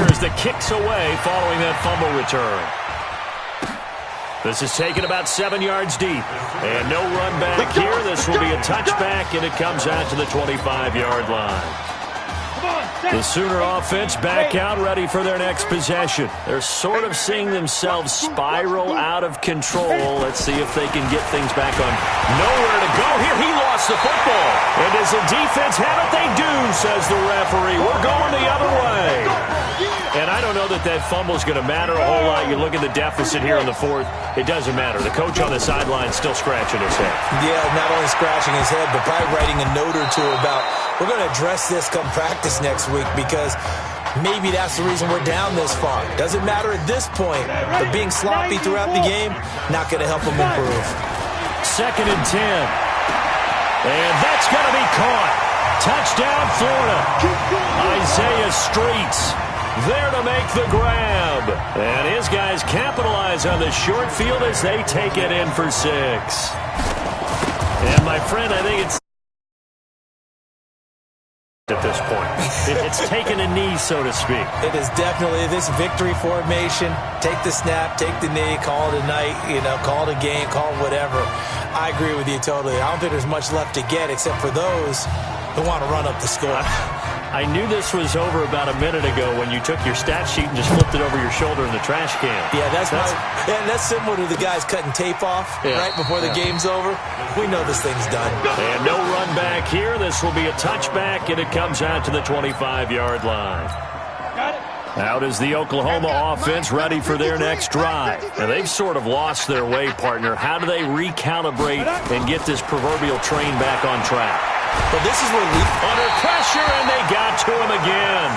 Sooners the kicks away following that fumble return. This is taken about 7 yards deep. And no run back here. This will be a touchback, and it comes out to the 25-yard line. The Sooner offense back out, ready for their next possession. They're sort of seeing themselves spiral out of control. Let's see if they can get things back on. Nowhere to go here. He lost the football. And does the defense have it? They do, says the referee. We're going the other way. And I don't know that that fumble is going to matter a whole lot. You look at the deficit here in the fourth. It doesn't matter. The coach on the sideline still scratching his head. Yeah, not only scratching his head, but probably writing a note or two about, we're going to address this come practice next week, because maybe that's the reason we're down this far. Doesn't matter at this point, but being sloppy throughout the game, not going to help them improve. 2nd and 10. And that's going to be caught. Touchdown, Florida. Isaiah Streets there to make the grab. And his guys capitalize on the short field as they take it in for 6. And, my friend, I think it's at this point. It's taken a knee, so to speak. It is definitely this victory formation. Take the snap, take the knee, call it a night, call it a game, call it whatever. I agree with you totally. I don't think there's much left to get except for those who want to run up the score. I knew this was over about a minute ago when you took your stat sheet and just flipped it over your shoulder in the trash can. Yeah, that's similar to the guys cutting tape off right before the game's over. We know this thing's done. And no run back here. This will be a touchback, and it comes out to the 25-yard line. Out is the Oklahoma offense, ready for their next drive. And they've sort of lost their way, partner. How do they recalibrate and get this proverbial train back on track? But this is where under pressure, and they got to him again.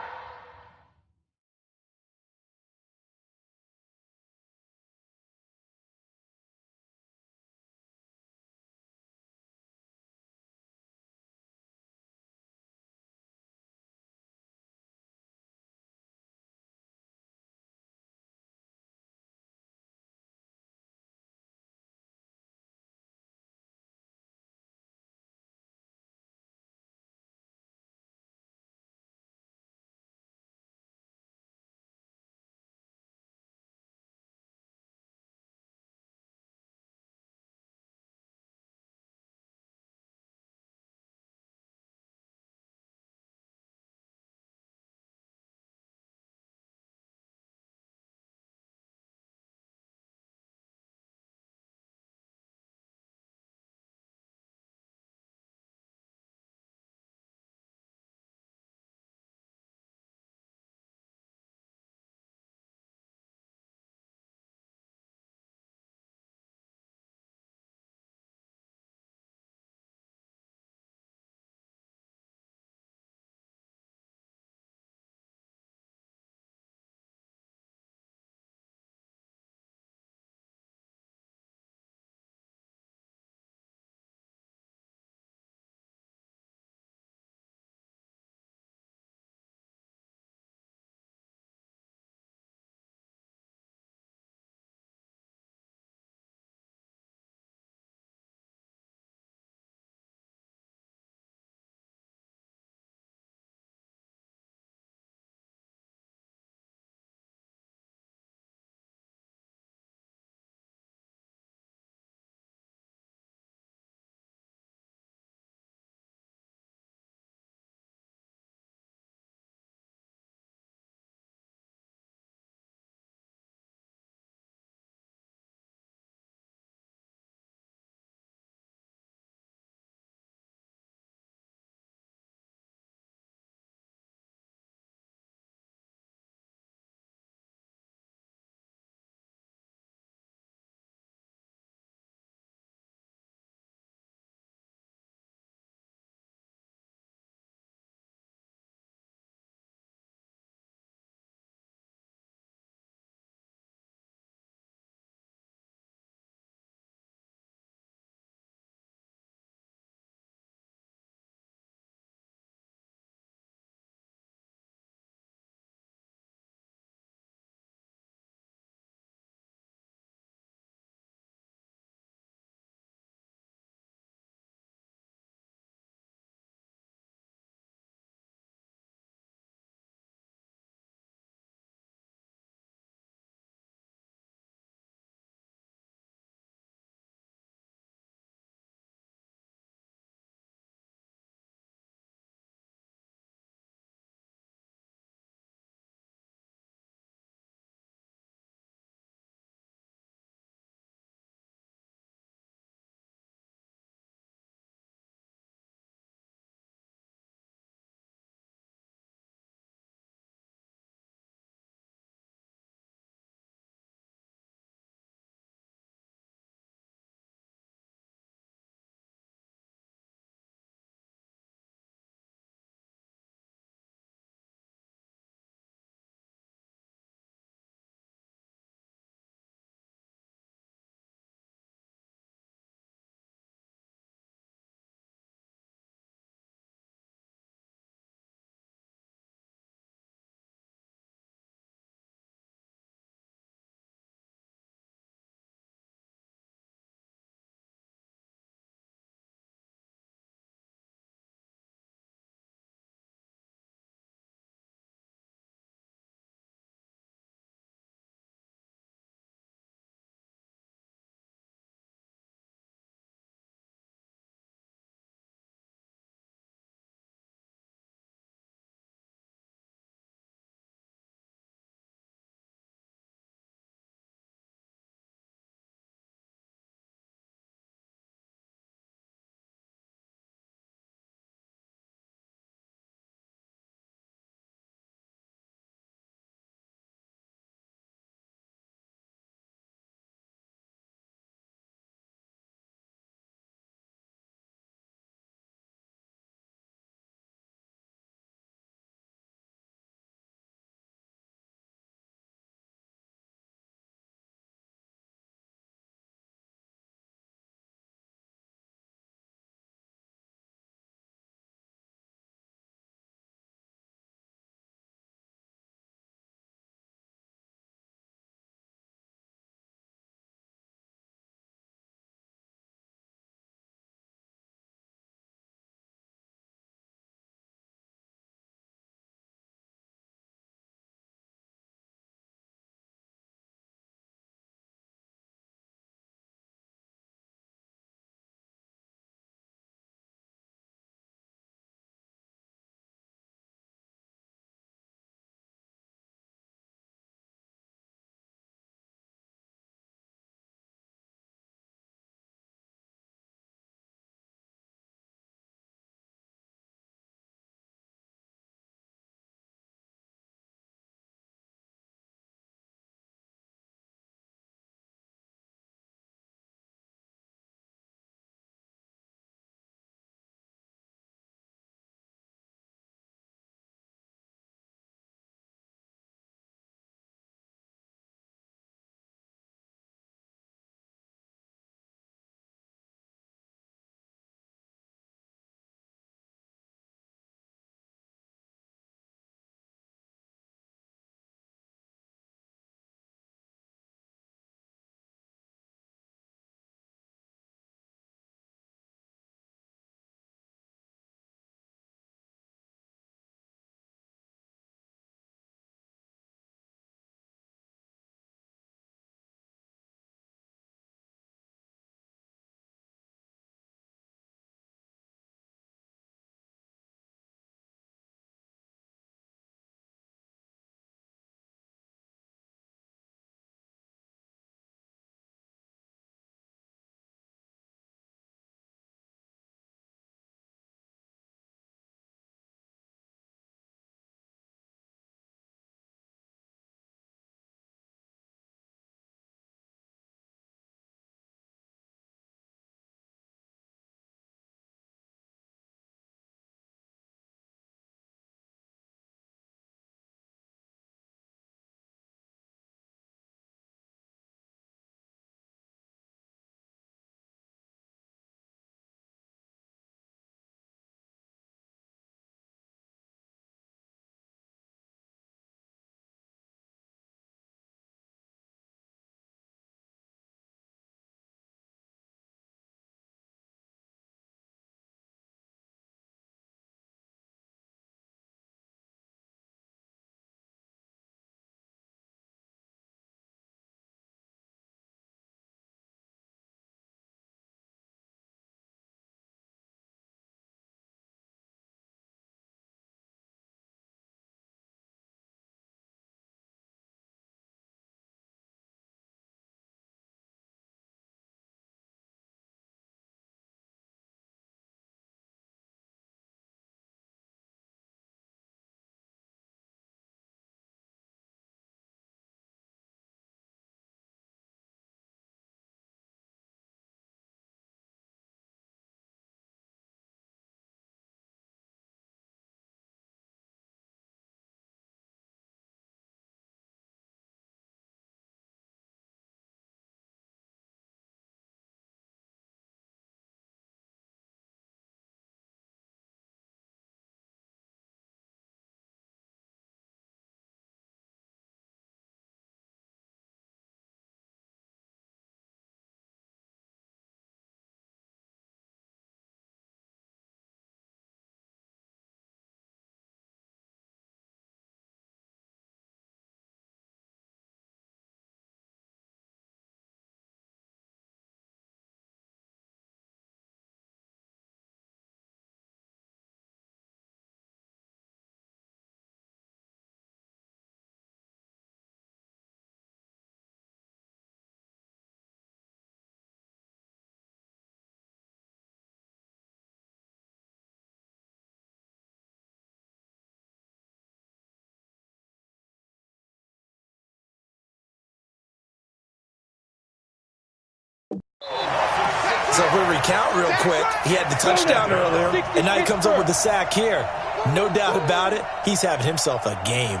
So if we recount real quick, he had the touchdown earlier, and now he comes up with the sack here. No doubt about it, he's having himself a game.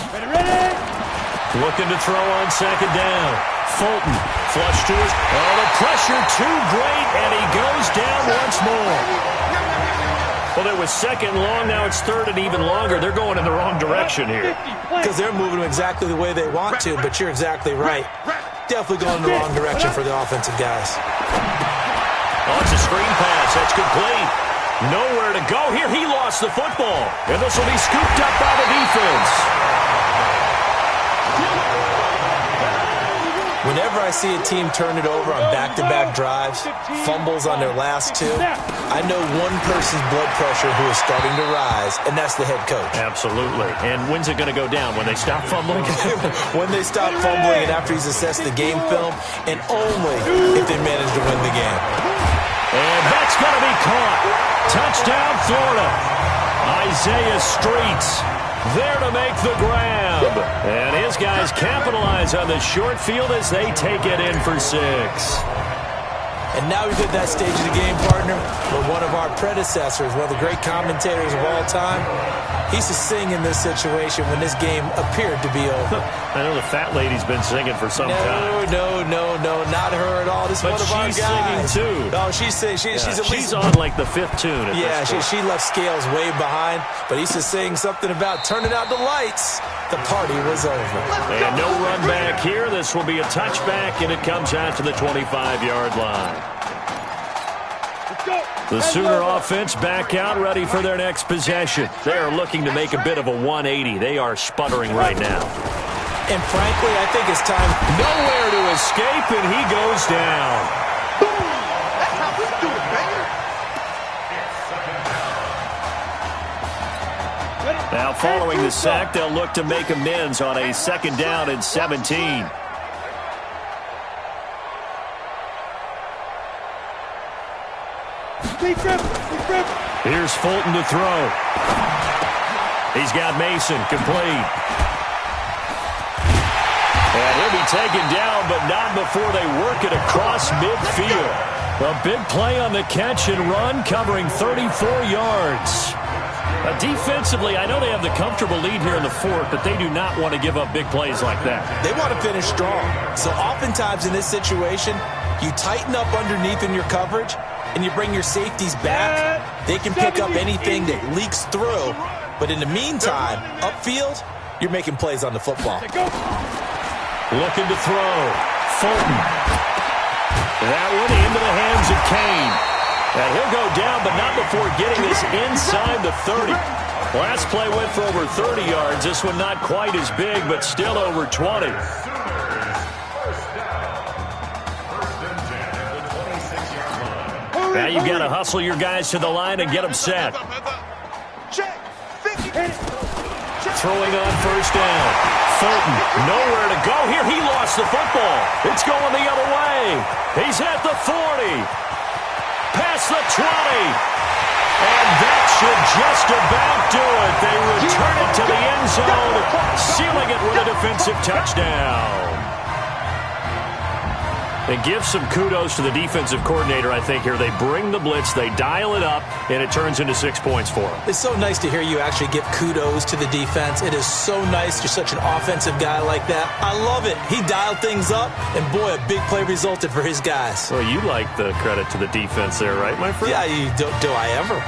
Ready. Looking to throw on second down. Fulton, flush to his... Oh, the pressure too great, and he goes down once more. Well, it was second long, now it's third and even longer. They're going in the wrong direction here. Because they're moving exactly the way they want to, but you're exactly right. Definitely going in the wrong direction for the offensive guys. Oh, it's a screen pass. That's complete. Nowhere to go here. He lost the football. And this will be scooped up by the defense. Whenever I see a team turn it over on back-to-back drives, fumbles on their last two, I know one person's blood pressure who is starting to rise, and that's the head coach. Absolutely. And when's it going to go down? When they stop fumbling? When they stop fumbling and after he's assessed the game film, and only if they manage to win the game. And that's going to be caught. Touchdown, Florida. Isaiah Streets there to make the grab. And his guys capitalize on the short field as they take it in for 6. And now we've hit that stage of the game, partner, where one of our predecessors, one of the great commentators of all time, he's to sing in this situation when this game appeared to be over. I know the fat lady's been singing for some time. No, not her at all. This is one of our guys. But she's singing, too. Oh, she's at least... She's on, like, the 5th tune at this point. She left Scales way behind, but he's just saying something about turning out the lights. The party was over. And no run back here. This will be a touchback, and it comes out to the 25-yard line. The Sooner offense back out, ready for their next possession. They are looking to make a bit of a 180. They are sputtering right now. And frankly, I think it's time. Nowhere to escape, and he goes down. That's how we do it, baby. Now following the sack, they'll look to make amends on a 2nd down and 17. Here's Fulton to throw. He's got Mason complete. And he'll be taken down, but not before they work it across midfield. A big play on the catch and run, covering 34 yards. Defensively, I know they have the comfortable lead here in the 4th, but they do not want to give up big plays like that. They want to finish strong. So oftentimes in this situation, you tighten up underneath in your coverage, and you bring your safeties back. They can pick up anything that leaks through. But in the meantime, upfield, you're making plays on the football. Looking to throw. Fulton. That one into the hands of Kane. And he'll go down, but not before getting this inside the 30. Last play went for over 30 yards. This one not quite as big, but still over 20. Now you've got to hustle your guys to the line and get them set. Throwing on 1st down. Fulton, nowhere to go here. He lost the football. It's going the other way. He's at the 40. Past the 20. And that should just about do it. They return it to the end zone, sealing it with a defensive touchdown. And give some kudos to the defensive coordinator, I think, here. They bring the blitz, they dial it up, and it turns into 6 points for them. It's so nice to hear you actually give kudos to the defense. It is so nice. You're such an offensive guy like that. I love it. He dialed things up, and boy, a big play resulted for his guys. Well, you like the credit to the defense there, right, my friend? Yeah, do I ever?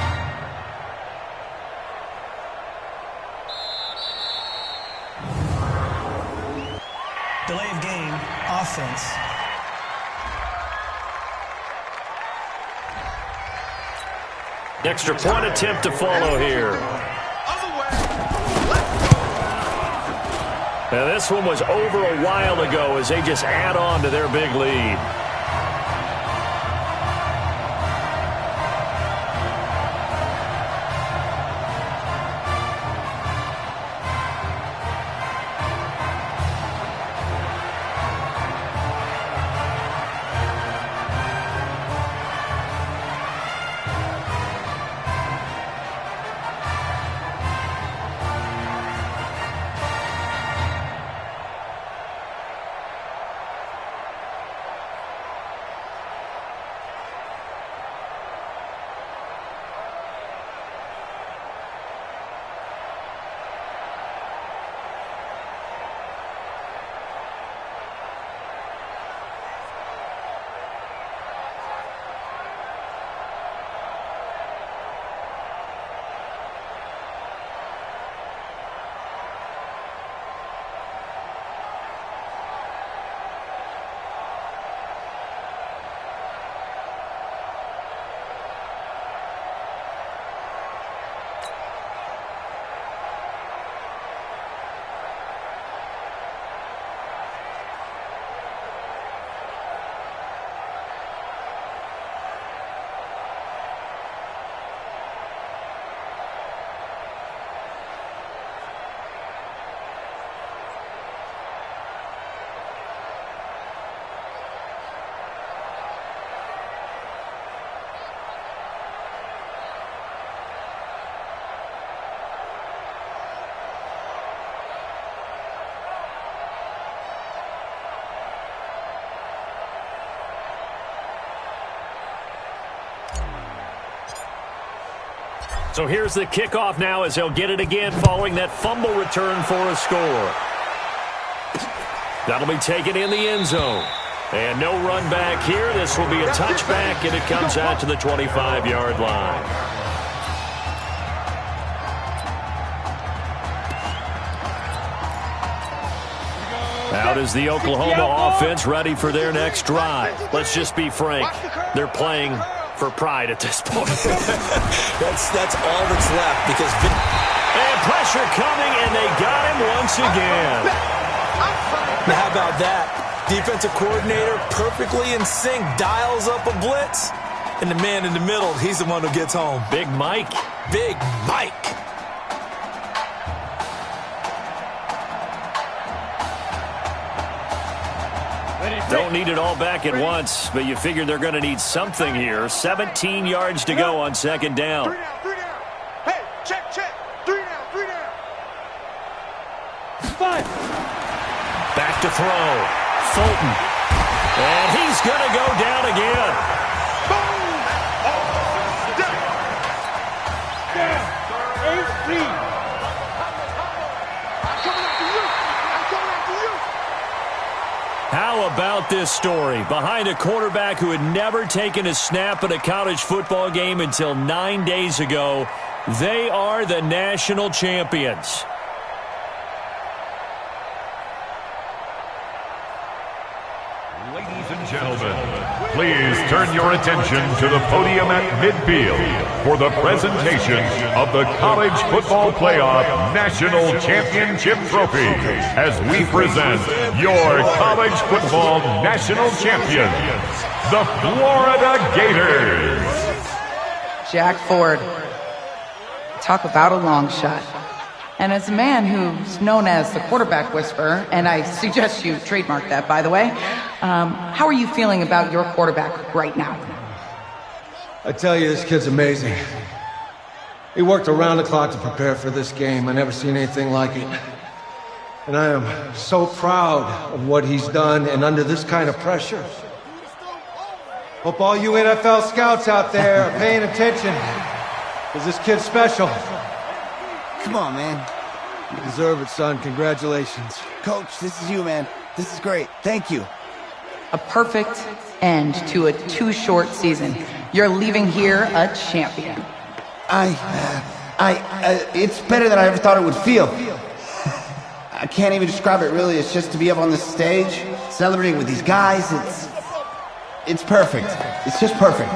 Delay of game, offense. Extra point attempt to follow here. And this one was over a while ago as they just add on to their big lead. So here's the kickoff now as he'll get it again following that fumble return for a score. That'll be taken in the end zone. And no run back here. This will be a touchback, and it comes out to the 25-yard line. Out is the Oklahoma offense ready for their next drive. Let's just be frank. They're playing for pride at this point. that's all that's left because... And pressure coming, and they got him once again. Now, how about that? Defensive coordinator perfectly in sync, dials up a blitz, and the man in the middle, he's the one who gets home. Big Mike. Big Mike. Don't need it all back at once, but you figure they're going to need something here. 17 yards to go on second down. 3 down. Hey, check. 3 down. 5. Back to throw. Fulton. And he's going to go down again. Boom! Down. 8-3. I'm coming after you. How about this story? Behind a quarterback who had never taken a snap at a college football game until 9 days ago, they are the national champions. Ladies and gentlemen, please turn your attention to the podium at midfield for the presentation of the College Football Playoff National Championship Trophy as we present your college football national champions, the Florida Gators. Jack Ford. Talk about a long shot. And as a man who's known as the quarterback whisperer, and I suggest you trademark that, by the way, how are you feeling about your quarterback right now? I tell you, this kid's amazing. He worked around the clock to prepare for this game. I never seen anything like it. And I am so proud of what he's done, and under this kind of pressure. Hope all you NFL scouts out there are paying attention, because this kid's special. Come on, man. You deserve it, son. Congratulations. Coach, this is you, man. This is great. Thank you. A perfect end to a too short season. You're leaving here a champion. It's better than I ever thought it would feel. I can't even describe it, really. It's just to be up on this stage, celebrating with these guys. It's perfect. It's just perfect.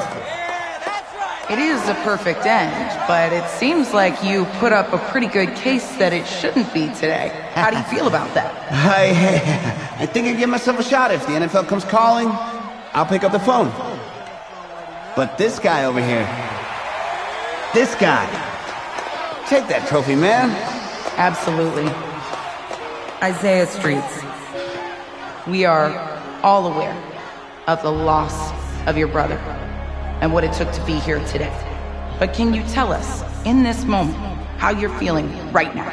It is a perfect end, but it seems like you put up a pretty good case that it shouldn't be today. How do you feel about that? I think I give myself a shot. If the NFL comes calling, I'll pick up the phone. But this guy over here, this guy, take that trophy, man. Absolutely. Isaiah Streets, we are all aware of the loss of your brother and what it took to be here today. But can you tell us, in this moment, how you're feeling right now?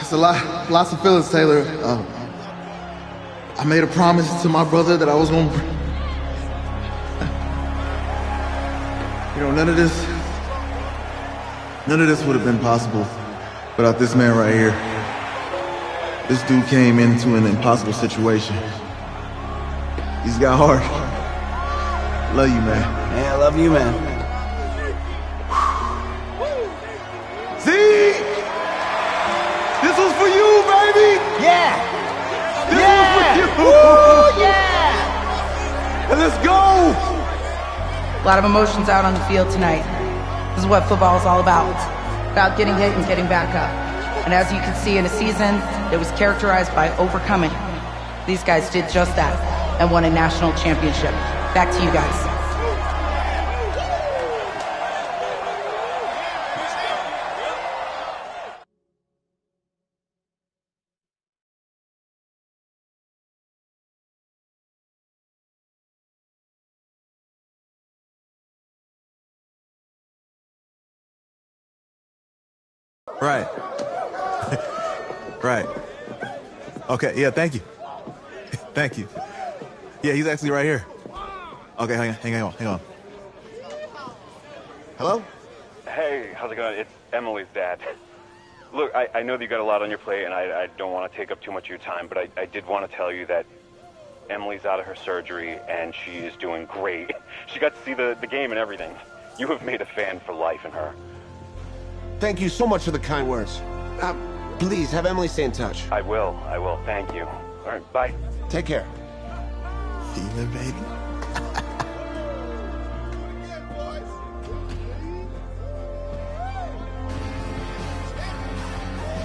It's lots of feelings, Taylor. I made a promise to my brother that I was going to... none of this would have been possible without this man right here. This dude came into an impossible situation. He's got heart. Love you, man. Yeah, I love you, man. See? This was for you, baby! Yeah! This was for you! Woo, yeah! And let's go! A lot of emotions out on the field tonight. This is what football is all about. About getting hit and getting back up. And as you can see, in a season that was characterized by overcoming, these guys did just that and won a national championship. Back to you guys. Right. Right. Okay, yeah, thank you. Thank you. Yeah, he's actually right here. Okay, hang on. Hello? Hey, how's it going? It's Emily's dad. Look, I know that you got a lot on your plate, and I don't want to take up too much of your time, but I did want to tell you that Emily's out of her surgery, and she is doing great. She got to see the game and everything. You have made a fan for life in her. Thank you so much for the kind words. Please, have Emily stay in touch. I will. Thank you. All right, bye. Take care. Feeling, baby?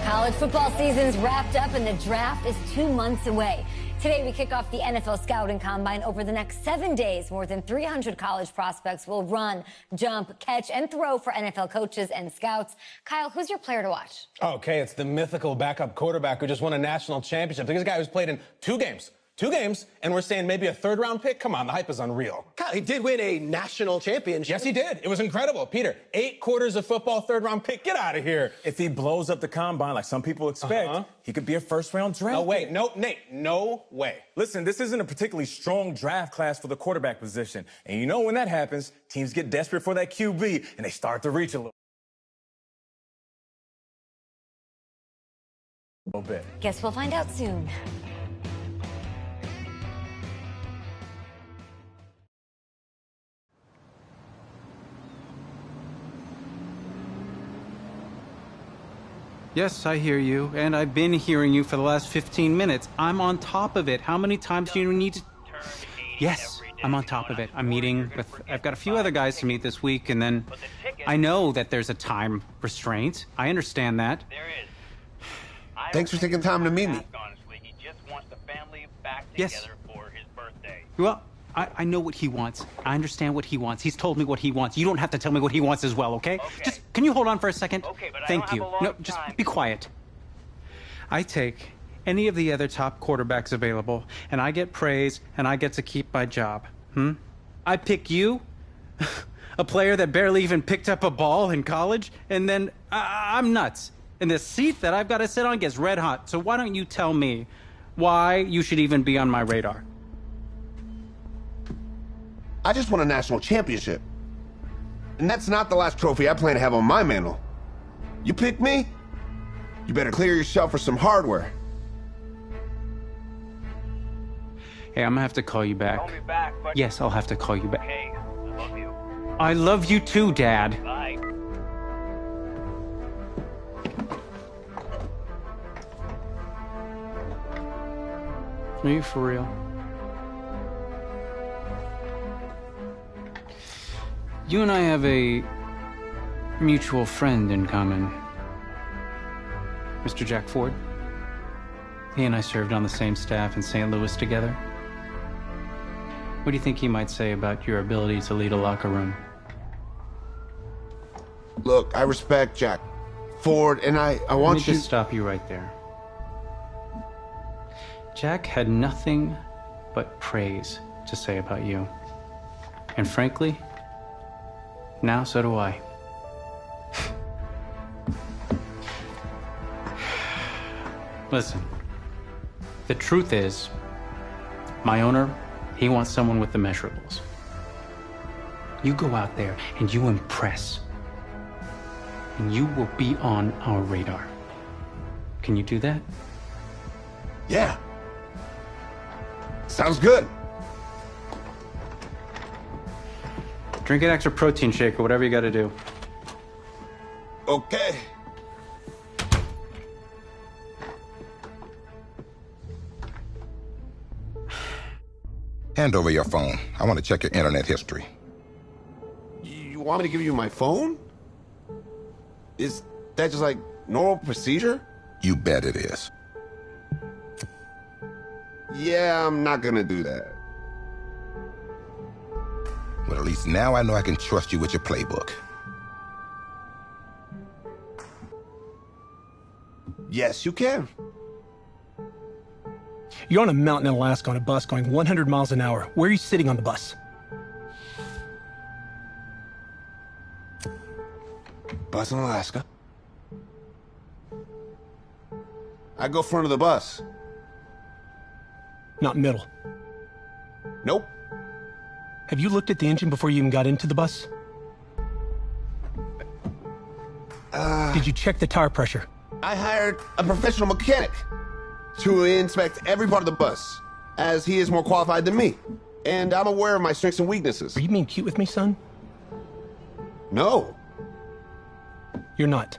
College football season's wrapped up and the draft is 2 months away. Today, we kick off the NFL Scouting Combine. Over the next 7 days, more than 300 college prospects will run, jump, catch, and throw for NFL coaches and scouts. Kyle, who's your player to watch? Okay, it's the mythical backup quarterback who just won a national championship. This guy who's played in two games, and we're saying maybe a third-round pick? Come on, the hype is unreal. Kyle, he did win a national championship. Yes, he did. It was incredible. Peter, 8 quarters of football, third-round pick. Get out of here. If he blows up the combine like some people expect, he could be a first-round draft. No way. No, Nate, no way. Listen, this isn't a particularly strong draft class for the quarterback position. And you know when that happens, teams get desperate for that QB, and they start to reach a little bit. Guess we'll find out soon. Yes, I hear you, and I've been hearing you for the last 15 minutes. I'm on top of it. How many times do you need to... Yes, I'm on top of it. I'm meeting with... I've got a few other guys to meet this week, and then I know that there's a time restraint. I understand that. Thanks for taking time to meet me. Yes. Well, I know what he wants. I understand what he wants. He's told me what he wants. You don't have to tell me what he wants as well, okay? Just, can you hold on for a second? Okay, but Thank I don't you. have a long No, just be quiet. I take any of the other top quarterbacks available, and I get praise, and I get to keep my job. I pick you, a player that barely even picked up a ball in college, and then I'm nuts. And the seat that I've got to sit on gets red hot. So why don't you tell me why you should even be on my radar? I just won a national championship. And that's not the last trophy I plan to have on my mantle. You pick me? You better clear yourself for some hardware. Hey, I'm gonna have to call you back. Call me back, but... Yes, I'll have to call you back. Okay, I love you. I love you too, Dad. Bye. Are you for real? You and I have a mutual friend in common. Mr. Jack Ford. He and I served on the same staff in St. Louis together. What do you think he might say about your ability to lead a locker room? Look, I respect Jack Ford, and I want you... Let me just stop you right there. Jack had nothing but praise to say about you. And frankly, now so do I. Listen, the truth is, my owner, he wants someone with the measurables. You go out there and you impress, and you will be on our radar. Can you do that? Yeah. Sounds good. Drink an extra protein shake or whatever you gotta do. Okay. Hand over your phone. I want to check your internet history. You want me to give you my phone? Is that just like normal procedure? You bet it is. Yeah, I'm not gonna do that. Well, at least now I know I can trust you with your playbook. Yes, you can. You're on a mountain in Alaska on a bus going 100 miles an hour. Where are you sitting on the bus? Bus in Alaska. I go front of the bus. Not middle. Nope. Have you looked at the engine before you even got into the bus? Did you check the tire pressure? I hired a professional mechanic to inspect every part of the bus, as he is more qualified than me. And I'm aware of my strengths and weaknesses. Are you being cute with me, son? No. You're not.